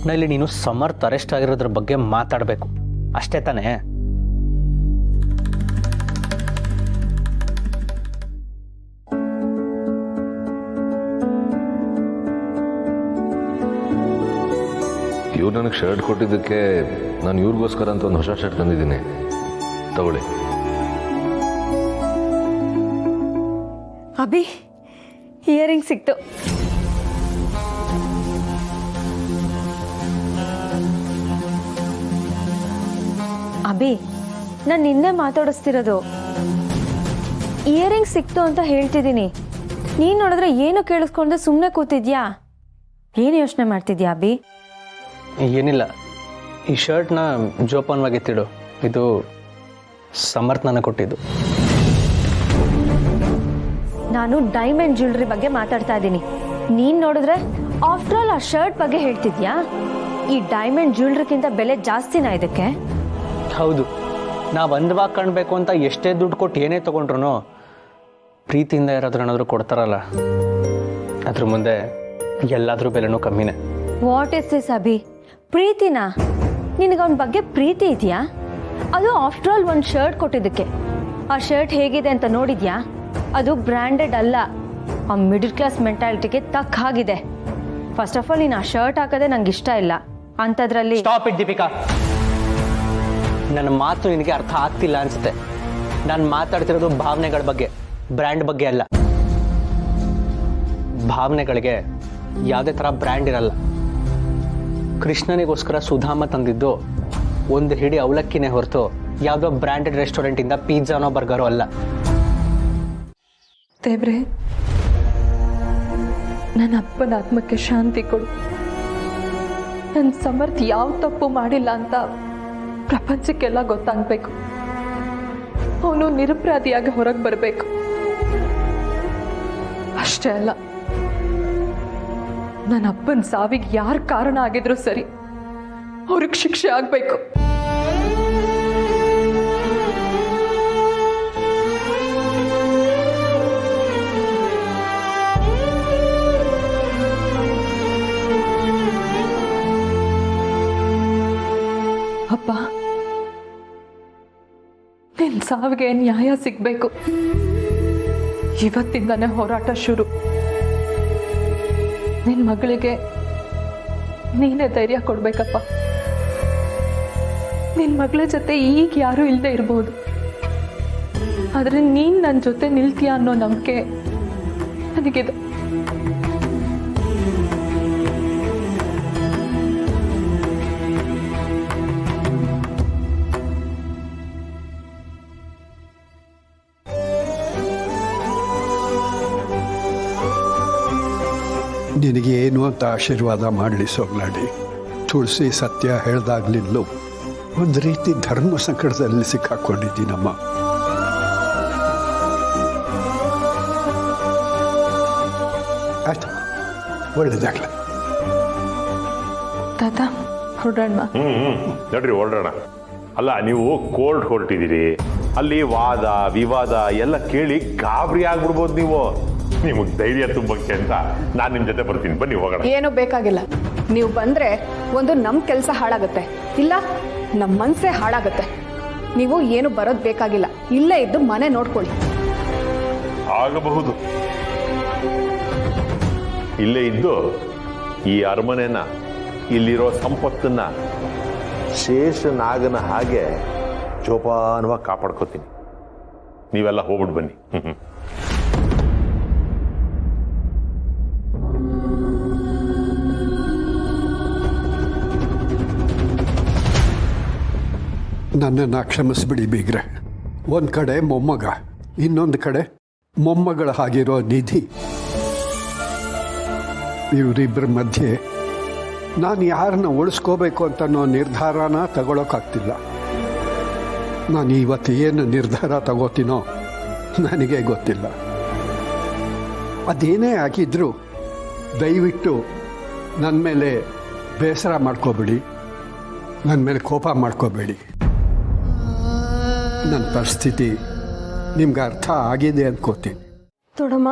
ಇಲ್ಲಿ ನೀನು ಸಮರ್ಥ ಅರೆಸ್ಟ್ ಆಗಿರೋದ್ರ ಬಗ್ಗೆ ಮಾತಾಡಬೇಕು ಅಷ್ಟೇ ತಾನೇ? ಇವ್ರು ನನಗೆ ಶರ್ಟ್ ಕೊಟ್ಟಿದ್ದಕ್ಕೆ ನಾನು ಇವ್ರಿಗೋಸ್ಕರ ಅಂತ ಒಂದು ಹೊಸ ಶರ್ಟ್ ತಂದಿದ್ದೀನಿ, ತಗೊಳ್ಳಿ. ಅಭಿ, ಇಯರಿಂಗ್ ಸಿಕ್ತು. ಅಭಿ, ನಾನು ನಿನ್ನೆ ಮಾತಾಡಿಸ್ತಿರೋದು. ಇಯರಿಂಗ್ ಸಿಕ್ತು ಅಂತ ಹೇಳ್ತಿದ್ದೀನಿ. ನೀನು ನೋಡಿದ್ರೆ ಏನು ಕೇಳಿಸ್ಕೊಂಡ್ರೆ ಸುಮ್ಮನೆ ಕೂತಿದ್ಯಾ? ಏನು ಯೋಚನೆ ಮಾಡ್ತಿದ್ಯಾ ಅಭಿ? ಏನಿಲ್ಲ, ಈ ಶರ್ಟ್ನ ಜೋಪಾನವಾಗಿತ್ತಿಡು. ಇದು ಸಮರ್ಥ ನನಗೆ ಕೊಟ್ಟಿದ್ದು. ನಾನು ಡೈಮಂಡ್ ಜ್ಯುವೆಲ್ರಿ ಬಗ್ಗೆ ಮಾತಾಡ್ತಾ ಇದ್ದೀನಿ. ನೀನು ನೋಡಿದ್ರೆ ಆಫ್ಟರ್ ಆಲ್ ಆ ಶರ್ಟ್ ಬಗ್ಗೆ ಹೇಳ್ತಿದ್ಯಾ? ಈ ಡೈಮಂಡ್ ಜ್ಯುವೆಲ್ರಿಗಿಂತ ಬೆಲೆ ಜಾಸ್ತಿನಾ ಇದಕ್ಕೆ? ಹೌದು, ನಾವು ಅಂದವಾಗಿ ಕಾಣಬೇಕು ಅಂತ ಎಷ್ಟೇ ದುಡ್ಡು ಕೊಟ್ಟು ಏನೇ ತೊಗೊಂಡ್ರು ಪ್ರೀತಿಯಿಂದ ಯಾರಾದ್ರೂ ಏನಾದರೂ ಕೊಡ್ತಾರಲ್ಲ, ಅದ್ರ ಮುಂದೆ ಎಲ್ಲಾದ್ರೂ ಬೆಲೆನೂ ಕಮ್ಮಿನೇ. What is this Abhi? ಪ್ರೀತಿನಾ? ನಿನಗೆ ಅವನ ಬಗ್ಗೆ ಪ್ರೀತಿ ಇದೆಯಾ? ಅದು ಆಫ್ಟರ್ ಆಲ್ ಒಂದು ಶರ್ಟ್ ಕೊಟ್ಟಿದ್ದಕ್ಕೆ. ಆ ಶರ್ಟ್ ಹೇಗಿದೆ ಅಂತ ನೋಡಿದ್ಯಾ? ಅದು ಬ್ರ್ಯಾಂಡೆಡ್ ಅಲ್ಲ, ಆ ಮಿಡಲ್ ಕ್ಲಾಸ್ ಮೆಂಟಾಲಿಟಿಗೆ ತಕ್ಕ ಹಾಗಿದೆ. ಫಸ್ಟ್ ಆಫ್ ಆಲ್ ನೀನು ಆ ಶರ್ಟ್ ಹಾಕೋದೇ ನಂಗೆ ಇಷ್ಟ ಇಲ್ಲ. ಅಂಥದ್ರಲ್ಲಿ ಸ್ಟಾಪ್ ಇಟ್ ದೀಪಿಕಾ. ನನ್ನ ಮಾತು ನಿನಗೆ ಅರ್ಥ ಆಗ್ತಿಲ್ಲ ಅನ್ಸುತ್ತೆ. ನಾನು ಮಾತಾಡ್ತಿರೋದು ಭಾವನೆಗಳ ಬಗ್ಗೆ, ಬ್ರ್ಯಾಂಡ್ ಬಗ್ಗೆ ಅಲ್ಲ. ಭಾವನೆಗಳಿಗೆ ಯಾವುದೇ ಥರ ಬ್ರ್ಯಾಂಡ್ ಇರಲ್ಲ. ಕೃಷ್ಣನಿಗೋಸ್ಕರ ಸುಧಾಮ ತಂದಿದ್ದು ಒಂದು ಹಿಡಿ ಅವಲಕ್ಕಿನೇ ಹೊರತು ಯಾವುದೋ ಬ್ರ್ಯಾಂಡೆಡ್ ರೆಸ್ಟೋರೆಂಟಿಂದ ಪಿಜ್ಜಾನೋ ಬರ್ಗರೋ ಅಲ್ಲ. ದೇವ್ರೆ, ನನ್ನ ಅಪ್ಪನ ಆತ್ಮಕ್ಕೆ ಶಾಂತಿ ಕೊಡು. ನನ್ನ ಸಮರ್ಥ ಯಾವ ತಪ್ಪು ಮಾಡಿಲ್ಲ ಅಂತ ಪ್ರಪಂಚಕ್ಕೆಲ್ಲ ಗೊತ್ತಾಗಬೇಕು. ಅವನು ನಿರಪರಾಧಿಯಾಗಿ ಹೊರಗೆ ಬರಬೇಕು. ಅಷ್ಟೇ ಅಲ್ಲ, ನನ್ನ ಅಪ್ಪನ ಸಾವಿಗೆ ಯಾರು ಕಾರಣ ಆಗಿದ್ರು ಸರಿ, ಅವ್ರಿಗೆ ಶಿಕ್ಷೆ ಆಗಬೇಕು. ಅಪ್ಪ, ನಿನ್ನ ಸಾವಿಗೆ ನ್ಯಾಯ ಸಿಗಬೇಕು. ಇವತ್ತಿಂದನೇ ಹೋರಾಟ ಶುರು. ನಿನ್ನ ಮಗಳಿಗೆ ನೀನೇ ಧೈರ್ಯ ಕೊಡ್ಬೇಕಪ್ಪ. ನಿನ್ನ ಮಗಳ ಜೊತೆ ಈಗ ಯಾರೂ ಇಲ್ಲದೆ ಇರ್ಬೋದು, ಆದರೆ ನೀನು ನನ್ನ ಜೊತೆ ನಿಲ್ತೀಯ ಅನ್ನೋ ನಂಬಿಕೆ ನನಗಿದೆ. ನಿನಗೆ ಏನು ಅಂತ ಆಶೀರ್ವಾದ ಮಾಡಲಿ ಸೋಗ್ಲಾಡಿ. ತುಳಸಿ ಸತ್ಯ ಹೇಳ್ದಾಗ್ಲಿಲ್ಲೂ ಒಂದು ರೀತಿ ಧರ್ಮ ಸಂಕಟದಲ್ಲಿ ಸಿಕ್ಕಾಕೊಂಡಿದ್ದೀನಮ್ಮ. ಆಯ್ತು, ಒಳ್ಳೇದಾಗ್ಲ. ತಾತ ಹೊರಡೋಣ. ನಡ್ರಿ ಹೊರಡೋಣ. ಅಲ್ಲ, ನೀವು ಕೋರ್ಟ್ ಹೊರಟಿದ್ದೀರಿ, ಅಲ್ಲಿ ವಾದ ವಿವಾದ ಎಲ್ಲ ಕೇಳಿ ಗಾಬರಿ ಆಗ್ಬಿಡ್ಬೋದು. ನಿಮಗೆ ಧೈರ್ಯ ತುಂಬಕ್ಕೆ ಅಂತ ನಾನು ನಿಮ್ಮ ಜೊತೆ ಬರ್ತೀನಿ, ಬನ್ನಿ ಹೋಗೋಣ. ಏನೂ ಬೇಕಾಗಿಲ್ಲ. ನೀವು ಬಂದ್ರೆ ಒಂದು ನಮ್ಮ ಕೆಲಸ ಹಾಳಾಗುತ್ತೆ, ಇಲ್ಲ ನಮ್ಮ ಮನಸ್ಸೇ ಹಾಳಾಗುತ್ತೆ. ನೀವು ಏನು ಬರೋದು ಬೇಕಾಗಿಲ್ಲ, ಇಲ್ಲೇ ಇದ್ದು ಮನೆ ನೋಡ್ಕೊಳ್ಳಿ. ಆಗಬಹುದು, ಇಲ್ಲೇ ಇದ್ದು ಈ ಅರಮನೆನ, ಇಲ್ಲಿರೋ ಸಂಪತ್ತನ್ನ ಶೇಷನಾಗನ ಹಾಗೆ ಜೋಪಾನವಾಗಿ ಕಾಪಾಡ್ಕೋತೀನಿ. ನೀವೆಲ್ಲ ಹೋಗ್ಬಿಟ್ಟು ಬನ್ನಿ. ನನ್ನನ್ನು ಕ್ಷಮಿಸ್ಬಿಡಿ ಬೀಗ್ರೆ. ಒಂದು ಕಡೆ ಮೊಮ್ಮಗ, ಇನ್ನೊಂದು ಕಡೆ ಮೊಮ್ಮಗಳ ಹಾಗಿರೋ ನಿಧಿ. ಇವರಿಬ್ಬರ ಮಧ್ಯೆ ನಾನು ಯಾರನ್ನ ಉಳಿಸ್ಕೋಬೇಕು ಅಂತ ನಿರ್ಧಾರನ ತಗೊಳಕ್ಕಾಗ್ತಿಲ್ಲ. ನಾನು ಇವತ್ತು ಏನು ನಿರ್ಧಾರ ತಗೋತೀನೋ ನನಗೆ ಗೊತ್ತಿಲ್ಲ. ಅದೇನೇ ಆಗಿದ್ರೂ ದಯವಿಟ್ಟು ನನ್ನ ಮೇಲೆ ಬೇಸರ ಮಾಡ್ಕೋಬೇಡಿ, ನನ್ನ ಮೇಲೆ ಕೋಪ ಮಾಡ್ಕೋಬೇಡಿ. ನನ್ನ ಪರಿಸ್ಥಿತಿ ನಿಮ್ಗೆ ಅರ್ಥ ಆಗಿದೆ ಅನ್ಕೋತೀನಿ. ದೊಡಮ್ಮ,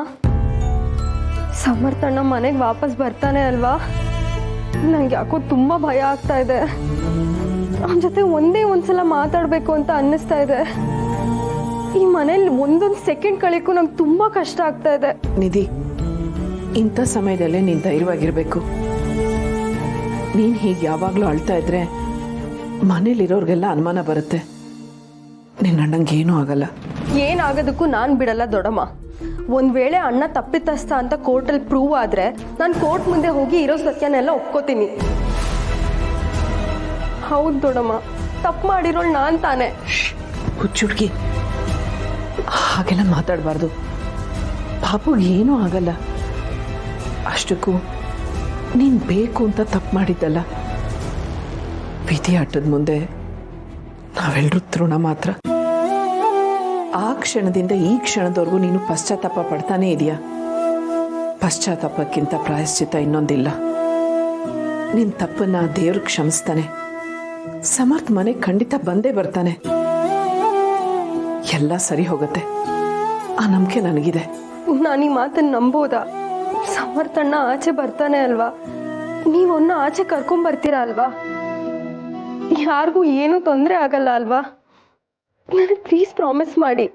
ಸಮರ್ಥಣ್ಣ ಮನೆಗೆ ವಾಪಸ್ ಬರ್ತಾನೆ ಅಲ್ವಾ? ನಂಗೆ ಯಾಕೋ ತುಂಬ ಭಯ ಆಗ್ತಾ ಇದೆ. ಅವನ ಜೊತೆ ಒಂದೇ ಒಂದ್ಸಲ ಮಾತಾಡಬೇಕು ಅಂತ ಅನ್ನಿಸ್ತಾ ಇದೆ. ಈ ಮನೇಲಿ ಒಂದೊಂದು ಸೆಕೆಂಡ್ ಕಳಿಯಕ್ಕೂ ನಂಗೆ ತುಂಬ ಕಷ್ಟ ಆಗ್ತಾ ಇದೆ. ನಿಧಿ, ಇಂಥ ಸಮಯದಲ್ಲೇ ನೀನು ಧೈರ್ಯವಾಗಿರಬೇಕು. ನೀನು ಹೀಗೆ ಯಾವಾಗಲೂ ಅಳ್ತಾ ಇದ್ರೆ ಮನೇಲಿರೋರಿಗೆಲ್ಲ ಅನುಮಾನ ಬರುತ್ತೆ. ನಿನ್ನ ಅಣ್ಣಂಗೆ ಏನೂ ಆಗಲ್ಲ. ಏನಾಗೋದಕ್ಕೂ ನಾನು ಬಿಡಲ್ಲ ದೊಡ್ಡಮ್ಮ. ಒಂದು ವೇಳೆ ಅಣ್ಣ ತಪ್ಪಿತಸ್ಥ ಅಂತ ಕೋರ್ಟಲ್ಲಿ ಪ್ರೂವ್ ಆದರೆ ನಾನು ಕೋರ್ಟ್ ಮುಂದೆ ಹೋಗಿ ಇರೋ ಸತ್ಯನೆಲ್ಲ ಒಪ್ಕೋತೀನಿ. ಹೌದು ದೊಡ್ಡಮ್ಮ, ತಪ್ಪು ಮಾಡಿರೋಳು ನಾನು ತಾನೆ. ಹುಚ್ಚುಡ್ಗಿ, ಹಾಗೆಲ್ಲ ಮಾತಾಡಬಾರ್ದು. ಪಾಪುಗೆ ಏನೂ ಆಗಲ್ಲ. ಅಷ್ಟಕ್ಕೂ ನೀನು ಬೇಕು ಅಂತ ತಪ್ಪು ಮಾಡಿದ್ದಲ್ಲ. ವಿಧಿ ಆಟದ ಮುಂದೆ ನಾವೆಲ್ಲರೂ ತೃಣ ಮಾತ್ರ. ಆ ಕ್ಷಣದಿಂದ ಈ ಕ್ಷಣದವರೆಗೂ ನೀನು ಪಶ್ಚಾತ್ತಾಪ ಪಡ್ತಾನೇ ಇದೆಯಾ? ಪಶ್ಚಾತ್ತಾಪಕ್ಕಿಂತ ಪ್ರಾಯಶ್ಚಿತ್ತ ಇನ್ನೊಂದಿಲ್ಲ. ನಿನ್ನ ತಪ್ಪನ್ನ ದೇವ್ರು ಕ್ಷಮಿಸ್ತಾನೆ. ಸಮರ್ಥ ಮನೆ ಖಂಡಿತ ಬಂದೇ ಬರ್ತಾನೆ. ಎಲ್ಲ ಸರಿ ಹೋಗುತ್ತೆ. ಆ ನಂಬಿಕೆ ನನಗಿದೆ. ನಾನು ಈ ಮಾತನ್ನು ನಂಬೋದಾ? ಸಮರ್ಥಣ್ಣ ಆಚೆ ಬರ್ತಾನೆ ಅಲ್ವಾ? ನೀವನ್ನ ಆಚೆ ಕರ್ಕೊಂಬರ್ತೀರಾ ಅಲ್ವಾ? ಯಾರಿಗೂ ಏನೂ ತೊಂದರೆ ಆಗಲ್ಲ ಅಲ್ವಾ? ನನಗೆ ಪ್ಲೀಸ್ ಪ್ರಾಮಿಸ್ ಮಾಡಿ.